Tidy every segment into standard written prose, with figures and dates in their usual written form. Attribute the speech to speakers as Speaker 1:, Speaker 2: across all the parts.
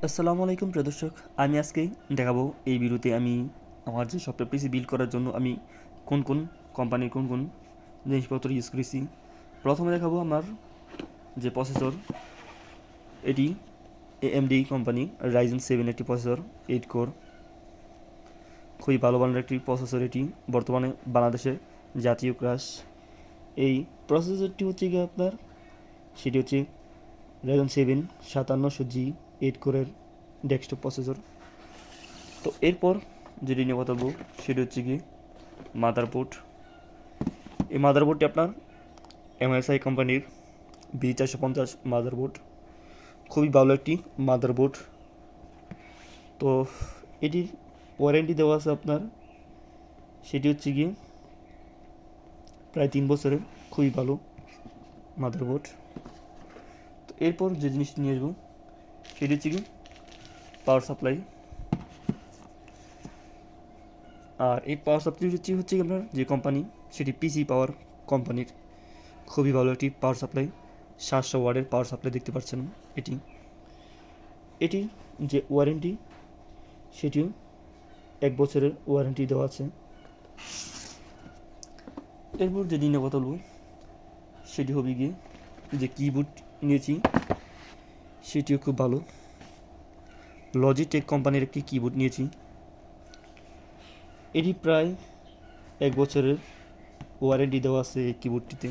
Speaker 1: আসসালামু আলাইকুম প্রিয় দর্শক, আমি আজকে দেখাবো এই ভিডিওতে আমি আমার যে সফটওয়্যার পিসি বিল্ড করার জন্য আমি কোন কোন কোম্পানির কোন কোন জিনিসপত্র ইউজ করেছি। প্রথমে দেখাবো আমার যে প্রসেসর, এটি AMD কোম্পানি Ryzen 7 একটি প্রসেসর, 8 কোর, খুবই ভালো মানের একটি প্রসেসর। এটি বর্তমানে বাংলাদেশের জাতীয় ক্রাশ। এই প্রসেসরটি হচ্ছে গিয়ে আপনার, সেটি হচ্ছে Ryzen 7 5700G 8 কোরের ডেস্কটপ প্রসেসর। তো এরপর যেটি নিয়ে কথা বলবো সেটি হচ্ছে কি মাদারবোর্ড। এই মাদারবোর্ডটি আপনার MSI কোম্পানির B450 মাদারবোর্ড, খুবই ভালো একটি মাদারবোর্ড। তো এটির ওয়ারেন্টি দেওয়া আছে আপনার, সেটি হচ্ছে গিয়ে প্রায় 3 বছরের, খুবই ভালো মাদারবোর্ড। তো এরপর যে জিনিসটি নিয়ে আসবো সেটি হচ্ছে কি পাওয়ার সাপ্লাই। আর এই পাওয়ার সাপ্লাই হচ্ছে আপনার যে কোম্পানি, সেটি পিসি পাওয়ার কোম্পানির, খুবই ভালো একটি পাওয়ার সাপ্লাই। 700 ওয়াটের পাওয়ার সাপ্লাই দেখতে পাচ্ছেন। এটি এটি যে ওয়ারেন্টি, সেটিও 1 বছরের ওয়ারেন্টি দেওয়া আছে। এরপর যে দিনে কথা বলবো সেটি হবে গিয়ে যে কিবোর্ড নিয়েছি, সেটিও খুব ভালো। লজিটেক কোম্পানির একটি কিবোর্ড নিয়েছি, এটি প্রায় 1 বছরের ওয়ারেন্টি দেওয়া আছে এই কিবোর্ডটিতে,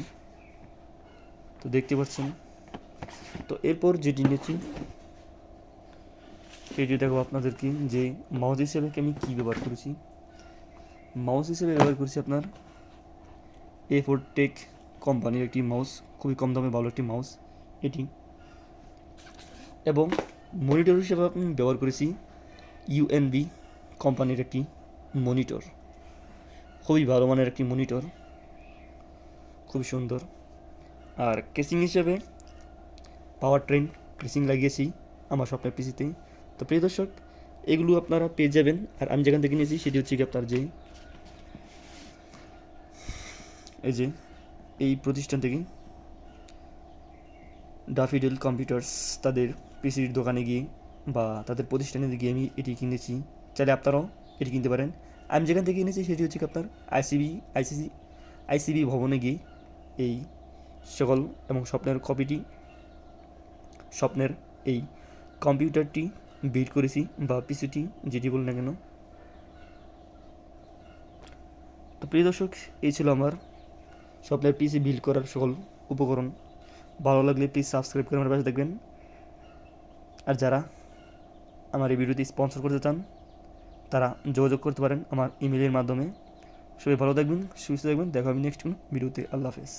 Speaker 1: তো দেখতে পাচ্ছেন। তো এরপর যেটি নিয়েছি সেটি দেখো আপনাদেরকে, যে মাউস হিসেবে আমি কী ব্যবহার করেছি। মাউস হিসেবে ব্যবহার করেছি আপনার A4 টেক কোম্পানির একটি মাউস, খুবই কম দামে ভালো একটি মাউস এটি। এবং মনিটর হিসেবে আমি ব্যবহার করেছি UNB কোম্পানির একটি মনিটর, খুবই ভালো মানের একটি মনিটর, খুবই সুন্দর। আর কেসিং হিসেবে পাওয়ার ট্রেন কেসিং লাগিয়েছি আমার সফটওয়্যার পিসিতে। তো প্রিয় দর্শক, এগুলো আপনারা পেয়ে যাবেন। আর আমি যেখান থেকে নিয়েছি সেটি হচ্ছে কি আপনার যে এই যে এই প্রতিষ্ঠান থেকে, ডাফিডেল কম্পিউটার্স, তাদের পিসির দোকানে গিয়ে বা তাদের প্রতিষ্ঠানে গিয়ে আমি এটি কিনেছি। চাইলে আপনারাও এটি কিনতে পারেন। আমি যেখান থেকে কিনেছি সেটি হচ্ছে কি আপনার আইসিবি ভবনে গিয়ে এই সকল এবং স্বপ্নের এই কম্পিউটারটি বিল্ড করেছি, বা পিসিটি যেটি বলুন না কেন। তো প্রিয় দর্শক, এই ছিল আমার স্বপ্নের পিসি বিল্ড করার সকল উপকরণ। ভালো লাগলে প্লিজ সাবস্ক্রাইব করে আমার পাশে দেখবেন। আর যারা আমার এই ভিডিওটি স্পন্সর করতে চান তারা যোগাযোগ করতে পারেন আমার ইমেলের মাধ্যমে। সবাই ভালো থাকবেন, সুস্থ থাকবেন, দেখা হবে নেক্সট কোনো ভিডিওতে। আল্লাহ হাফেজ।